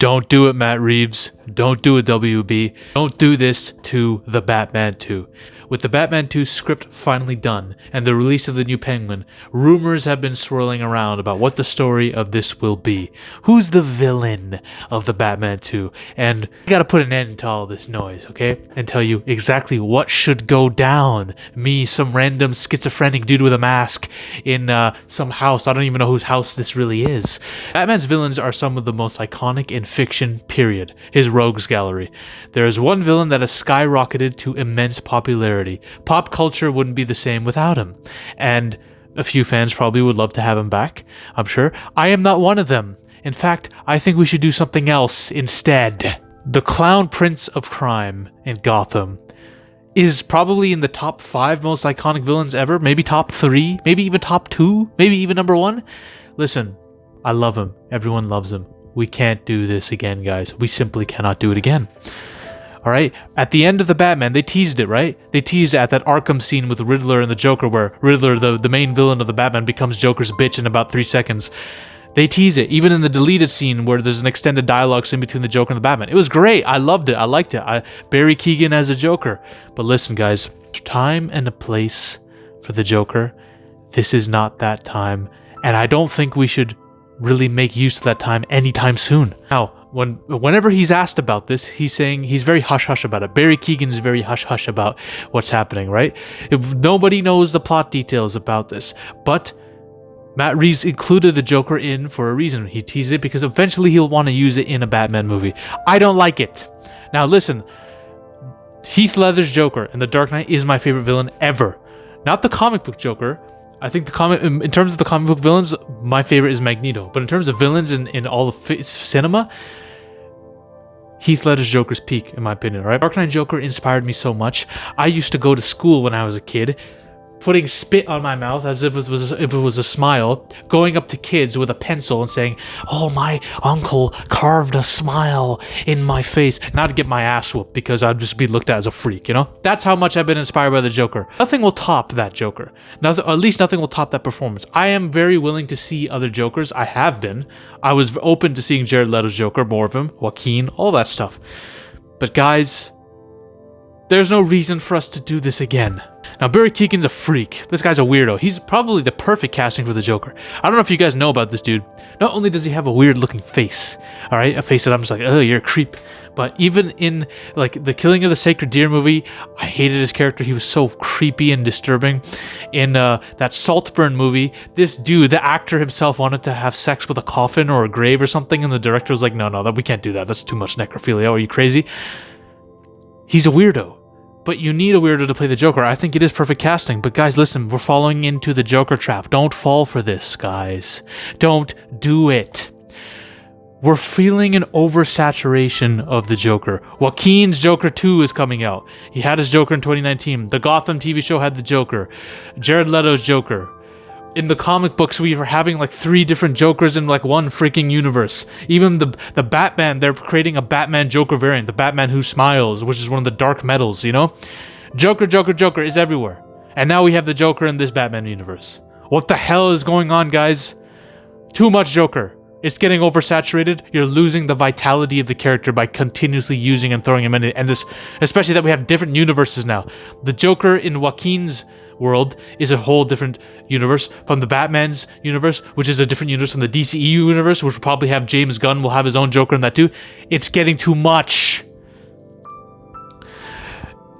Don't do it, Matt Reeves. Don't do it, WB. Don't do this to the Batman 2. With the Batman 2 script finally done and the release of the new Penguin, rumors have been swirling around about what the story of this will be. Who's the villain of the Batman 2? And I gotta put an end to all this noise, okay? And tell you exactly what should go down. Me, some random schizophrenic dude with a mask in some house. I don't even know whose house this really is. Batman's villains are some of the most iconic in fiction, period. His rogues gallery. There is one villain that has skyrocketed to immense popularity. Pop culture wouldn't be the same without him. And a few fans probably would love to have him back, I'm sure. I am not one of them. In fact, I think we should do something else instead. The Clown Prince of Crime in Gotham is probably in the top 5 most iconic villains ever. Maybe top 3, maybe even top 2, maybe even number 1. Listen, I love him. Everyone loves him. We can't do this again, guys. We simply cannot do it again. All right? At the end of the Batman, they teased it, right? They teased at that Arkham scene with Riddler and the Joker where Riddler, the main villain of the Batman, becomes Joker's bitch in about 3 seconds. They tease it, even in the deleted scene where there's an extended dialogue scene between the Joker and the Batman. It was great. I loved it. I liked it. Barry Keoghan as a Joker. But listen, guys, time and a place for the Joker. This is not that time. And I don't think we should really make use of that time anytime soon. Now, whenever he's asked about this, he's saying he's very hush-hush about it. Barry Keoghan is very hush-hush about what's happening, right? If nobody knows the plot details about this, but Matt Reeves included the Joker in for a reason. He teased it because eventually he'll want to use it in a Batman movie. I don't like it. Now listen, Heath Ledger's Joker in The Dark Knight is my favorite villain ever. Not the comic book Joker. I think in terms of the comic book villains, my favorite is Magneto. But in terms of villains in all of cinema, Heath Ledger's Joker's peak, in my opinion, right? Dark Knight Joker inspired me so much. I used to go to school when I was a kid, putting spit on my mouth as if it was a smile, going up to kids with a pencil and saying, "Oh, my uncle carved a smile in my face," and I'd get my ass whooped because I'd just be looked at as a freak, you know? That's how much I've been inspired by the Joker. Nothing will top that Joker. Nothing, or at least nothing will top that performance. I am very willing to see other Jokers. I have been. I was open to seeing Jared Leto's Joker, more of him, Joaquin, all that stuff. But guys, there's no reason for us to do this again. Now, Barry Keoghan's a freak. This guy's a weirdo. He's probably the perfect casting for the Joker. I don't know if you guys know about this dude. Not only does he have a weird-looking face, all right, a face that I'm just like, oh, you're a creep. But even in, like, the Killing of the Sacred Deer movie, I hated his character. He was so creepy and disturbing. In that Saltburn movie, this dude, the actor himself, wanted to have sex with a coffin or a grave or something, and the director was like, no, we can't do that. That's too much necrophilia. Are you crazy? He's a weirdo. But you need a weirdo to play the Joker. I think it is perfect casting. But guys, listen, we're falling into the Joker trap. Don't fall for this, guys. Don't do it. We're feeling an oversaturation of the Joker. Joaquin's Joker 2 is coming out. He had his Joker in 2019. The Gotham TV show had the Joker. Jared Leto's Joker. In the comic books, we were having like 3 different Jokers in like one freaking universe. Even the Batman, they're creating a Batman Joker variant, the Batman Who Smiles, which is one of the dark metals, you know? Joker is everywhere. And now we have the Joker in this Batman universe. What the hell is going on, guys? Too much Joker. It's getting oversaturated. You're losing the vitality of the character by continuously using and throwing him in it. And this, especially that we have different universes now. The Joker in Joaquin's world is a whole different universe from the Batman's universe, which is a different universe from the DCEU universe, which will probably have James Gunn will have his own Joker in that too. It's getting too much.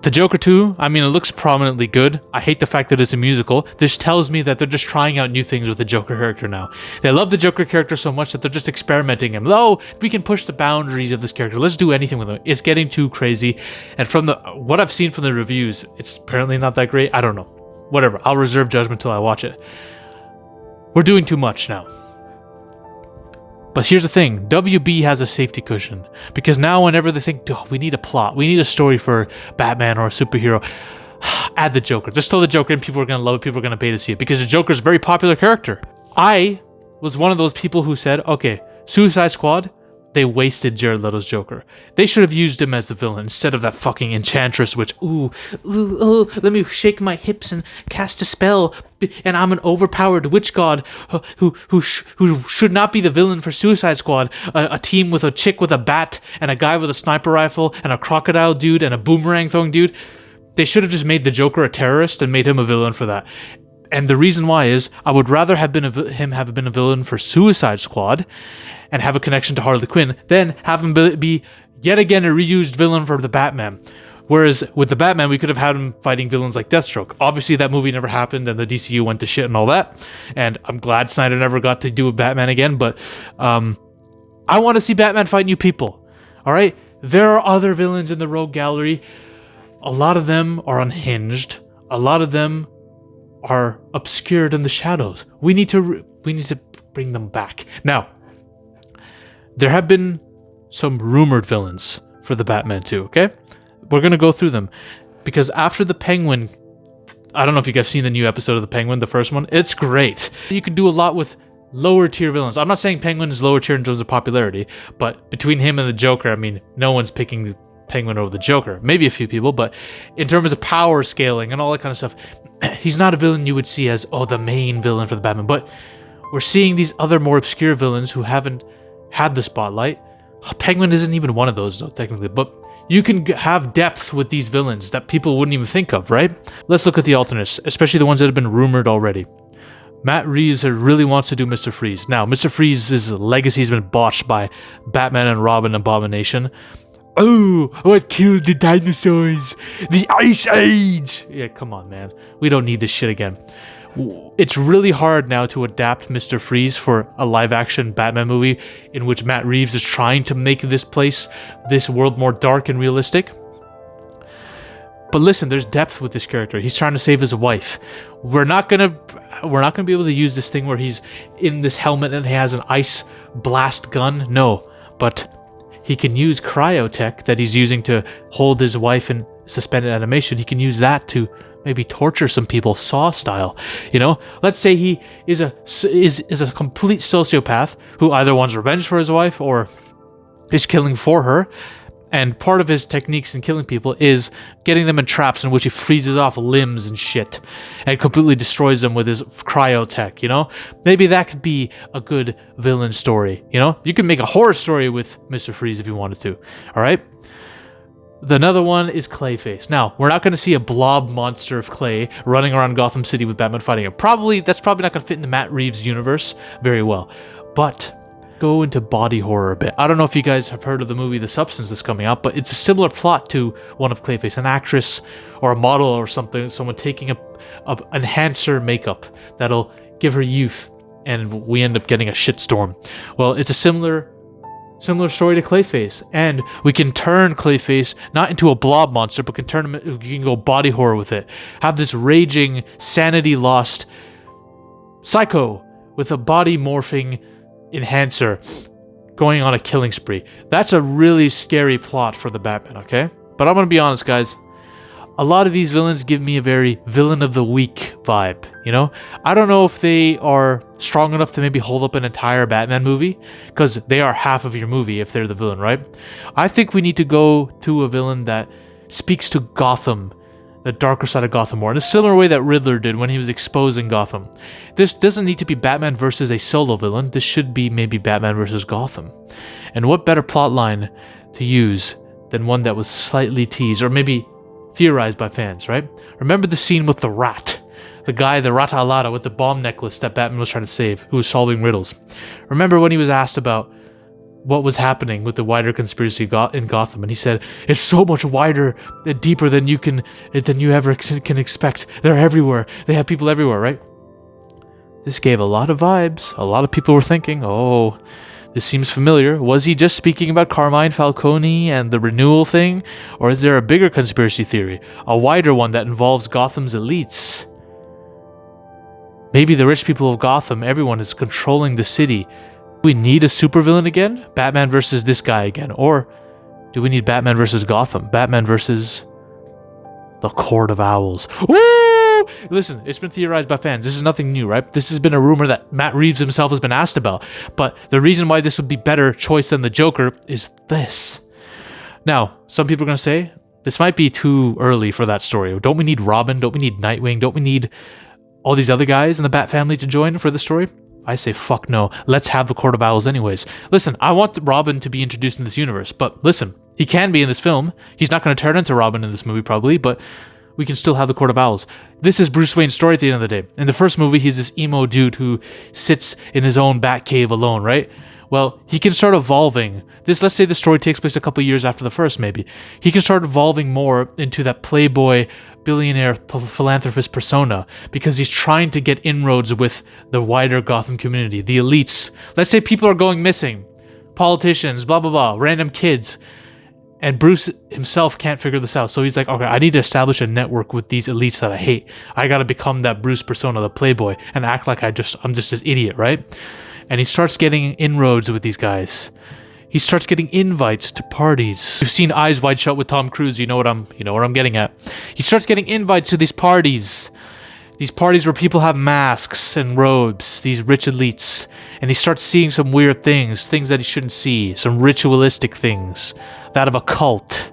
The Joker 2, I mean, it looks prominently good. I hate the fact that it's a musical. This tells me that they're just trying out new things with the Joker character now. They love the Joker character so much that they're just experimenting him. Oh, we can push the boundaries of this character. Let's do anything with him. It's getting too crazy. And from what I've seen from the reviews, it's apparently not that great. I don't know. Whatever, I'll reserve judgment till I watch it. We're doing too much now. But here's the thing, WB has a safety cushion. Because now whenever they think, oh, we need a plot, we need a story for Batman or a superhero, add the Joker. Just throw the Joker in, people are going to love it, people are going to pay to see it. Because the Joker's a very popular character. I was one of those people who said, okay, Suicide Squad, they wasted Jared Leto's Joker. They should have used him as the villain instead of that fucking enchantress which, let me shake my hips and cast a spell, and I'm an overpowered witch god who should not be the villain for Suicide Squad. A team with a chick with a bat and a guy with a sniper rifle and a crocodile dude and a boomerang throwing dude. They should have just made the Joker a terrorist and made him a villain for that. And the reason why is I would rather have been him have been a villain for Suicide Squad and have a connection to Harley Quinn than have him be yet again a reused villain for the Batman. Whereas with the Batman, we could have had him fighting villains like Deathstroke. Obviously, that movie never happened and the DCU went to shit and all that. And I'm glad Snyder never got to do a Batman again, but I want to see Batman fight new people. All right? There are other villains in the Rogue Gallery. A lot of them are unhinged. A lot of them are obscured in the shadows. We need to bring them back. Now, there have been some rumored villains for the Batman 2, okay? We're going to go through them. Because after the Penguin, I don't know if you guys seen the new episode of the Penguin, the first one. It's great. You can do a lot with lower tier villains. I'm not saying Penguin is lower tier in terms of popularity, but between him and the Joker, I mean, no one's picking Penguin over the Joker. Maybe a few people, but in terms of power scaling and all that kind of stuff, he's not a villain you would see as, the main villain for the Batman. But we're seeing these other more obscure villains who haven't had the spotlight. Penguin isn't even one of those, though, technically, but you can have depth with these villains that people wouldn't even think of, right? Let's look at the alternates, especially the ones that have been rumored already. Matt Reeves really wants to do Mr. Freeze. Now, Mr. Freeze's legacy has been botched by Batman and Robin Abomination. Oh, what killed the dinosaurs? The Ice Age! Yeah, come on, man. We don't need this shit again. It's really hard now to adapt Mr. Freeze for a live-action Batman movie in which Matt Reeves is trying to make this world more dark and realistic. But listen, there's depth with this character. He's trying to save his wife. We're not gonna be able to use this thing where he's in this helmet and he has an ice blast gun. No, but he can use cryotech that he's using to hold his wife in suspended animation. He can use that to maybe torture some people, Saw style. Let's say he is a complete sociopath who either wants revenge for his wife or is killing for her. And part of his techniques in killing people is getting them in traps in which he freezes off limbs and shit and completely destroys them with his cryotech, Maybe that could be a good villain story, You can make a horror story with Mr. Freeze if you wanted to, all right? Another one is Clayface. Now, we're not going to see a blob monster of clay running around Gotham City with Batman fighting it. That's probably not going to fit in the Matt Reeves universe very well. But go into body horror a bit. I don't know if you guys have heard of the movie The Substance that's coming out, but it's a similar plot to one of Clayface. An actress or a model or something, someone taking a enhancer makeup that'll give her youth, and we end up getting a shitstorm. Well, it's a similar story to Clayface, and we can turn Clayface not into a blob monster, but we can go body horror with it. Have this raging, sanity lost psycho with a body morphing enhancer going on a killing spree. That's a really scary plot for the Batman, okay? But I'm gonna be honest, guys. A lot of these villains give me a very villain of the week vibe, I don't know if they are strong enough to maybe hold up an entire Batman movie, because they are half of your movie if they're the villain, right? I think we need to go to a villain that speaks to Gotham, the darker side of Gotham more, in a similar way that Riddler did when he was exposing Gotham. This doesn't need to be Batman versus a solo villain. This should be maybe Batman versus Gotham. And what better plotline to use than one that was slightly teased, or maybe theorized by fans, right? Remember the scene with the rat? The guy, the Rata Alada with the bomb necklace that Batman was trying to save, who was solving riddles. Remember when he was asked about what was happening with the wider conspiracy in Gotham, and he said, it's so much wider and deeper than you ever can expect. They're everywhere. They have people everywhere, right? This gave a lot of vibes. A lot of people were thinking, this seems familiar. Was he just speaking about Carmine Falcone and the renewal thing? Or is there a bigger conspiracy theory? A wider one that involves Gotham's elites? Maybe the rich people of Gotham, everyone is controlling the city. Do we need a supervillain again? Batman versus this guy again? Or do we need Batman versus Gotham? Batman versus the Court of Owls? Ooh! listen, it's been theorized by fans. This is nothing new, right? This has been a rumor that Matt Reeves himself has been asked about. But the reason why this would be better choice than the Joker is this. Now, some people are going to say, this might be too early for that story. Don't we need Robin? Don't we need Nightwing? Don't we need all these other guys in the Bat family to join for the story? I say fuck no. Let's have the Court of Owls anyways. Listen, I want Robin to be introduced in this universe, but listen, he can be in this film. He's not going to turn into Robin in this movie probably, but we can still have the Court of Owls. This is Bruce Wayne's story at the end of the day. In the first movie, he's this emo dude who sits in his own bat cave alone, right? Well, he can start evolving. Let's say the story takes place a couple years after the first, maybe. He can start evolving more into that playboy, billionaire, philanthropist persona because he's trying to get inroads with the wider Gotham community, the elites. Let's say people are going missing. Politicians, blah, blah, blah, random kids. And Bruce himself can't figure this out. So he's like, okay, I need to establish a network with these elites that I hate. I got to become that Bruce persona, the playboy, and act like I'm just this idiot, right? And he starts getting inroads with these guys. He starts getting invites to parties. You've seen Eyes Wide Shut with Tom Cruise. You know what I'm getting at. He starts getting invites to these parties. These parties where people have masks and robes, these rich elites. And he starts seeing some weird things that he shouldn't see, some ritualistic things, that of a cult.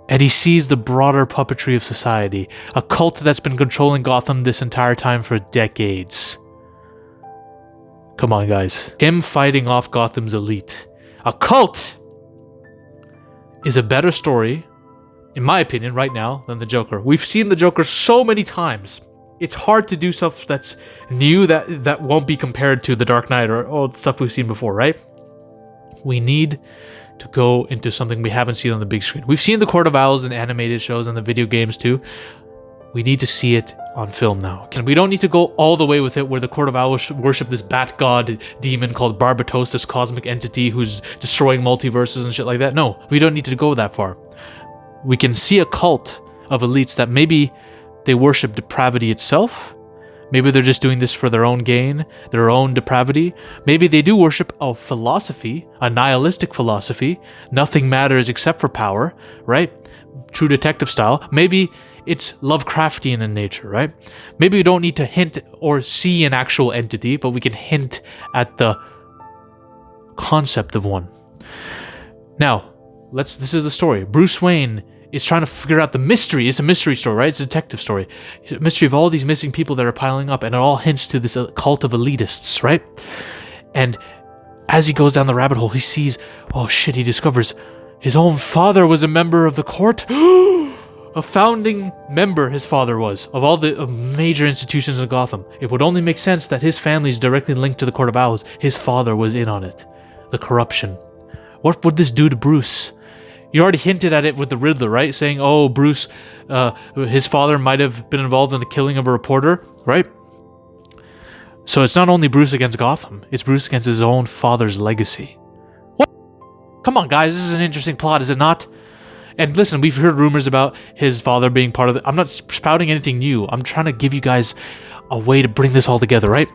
And he sees the broader puppetry of society, a cult that's been controlling Gotham this entire time for decades. Come on, guys. Him fighting off Gotham's elite, a cult, is a better story, in my opinion, right now, than the Joker. We've seen the Joker so many times. It's hard to do stuff that's new that won't be compared to The Dark Knight or all the stuff we've seen before, right? We need to go into something we haven't seen on the big screen. We've seen the Court of Owls in animated shows and the video games too. We need to see it on film now. And we don't need to go all the way with it where the Court of Owls worship this bat god demon called Barbatos, this cosmic entity who's destroying multiverses and shit like that. No, we don't need to go that far. We can see a cult of elites that maybe they worship depravity itself. Maybe they're just doing this for their own gain, their own depravity. Maybe they do worship a philosophy, a nihilistic philosophy. Nothing matters except for power, right? True Detective style. Maybe it's Lovecraftian in nature, right? Maybe we don't need to hint or see an actual entity, but we can hint at the concept of one. Now, this is the story. Bruce Wayne is trying to figure out the mystery. It's a mystery story, right? It's a detective story. It's a mystery of all these missing people that are piling up, and it all hints to this cult of elitists, right? And as he goes down the rabbit hole, he sees, oh shit, he discovers his own father was a member of the court. A founding member his father was, of all the major institutions in Gotham. It would only make sense that his family is directly linked to the Court of Owls. His father was in on it. The corruption. What would this do to Bruce? You already hinted at it with the Riddler, right? Saying, oh, Bruce, his father might have been involved in the killing of a reporter, right? So it's not only Bruce against Gotham, it's Bruce against his own father's legacy. What? Come on, guys, this is an interesting plot, is it not? And listen, we've heard rumors about his father being part of it. I'm not spouting anything new. I'm trying to give you guys a way to bring this all together, right?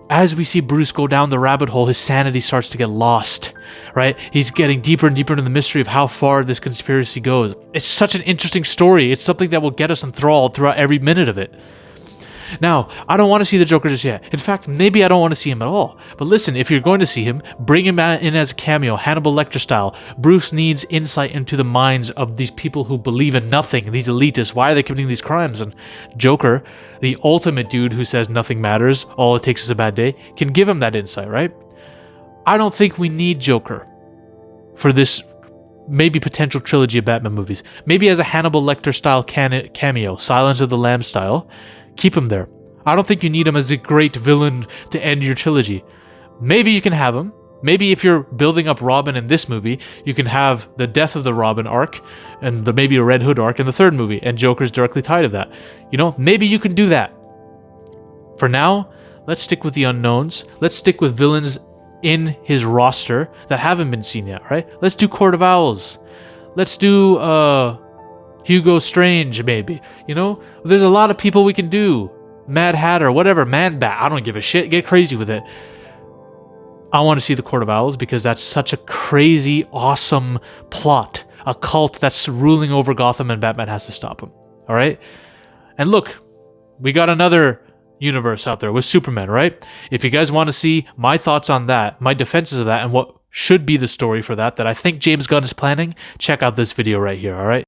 As we see Bruce go down the rabbit hole, his sanity starts to get lost, right? He's getting deeper and deeper into the mystery of how far this conspiracy goes. It's such an interesting story. It's something that will get us enthralled throughout every minute of it. Now, I don't want to see the Joker just yet. In fact, maybe I don't want to see him at all. But listen, if you're going to see him, bring him in as a cameo, Hannibal Lecter style. Bruce needs insight into the minds of these people who believe in nothing, these elitists. Why are they committing these crimes? And Joker, the ultimate dude who says nothing matters, all it takes is a bad day, can give him that insight, right? I don't think we need Joker for this maybe potential trilogy of Batman movies. Maybe as a Hannibal Lecter style cameo, Silence of the Lambs style. Keep him there. I don't think you need him as a great villain to end your trilogy. Maybe you can have him. Maybe if you're building up Robin in this movie, you can have the death of the Robin arc and maybe a Red Hood arc in the third movie, and Joker's directly tied to that. You know, maybe you can do that. For now, let's stick with the unknowns. Let's stick with villains in his roster that haven't been seen yet, right? Let's do Court of Owls. Let's do Hugo Strange, maybe. You know, there's a lot of people we can do. Mad Hatter, whatever, Man-Bat, I don't give a shit. Get crazy with it. I want to see the Court of Owls because that's such a crazy, awesome plot. A cult that's ruling over Gotham and Batman has to stop him. All right? And look, we got another universe out there with Superman, right? If you guys want to see my thoughts on that, my defenses of that, and what should be the story for that I think James Gunn is planning, check out this video right here, all right?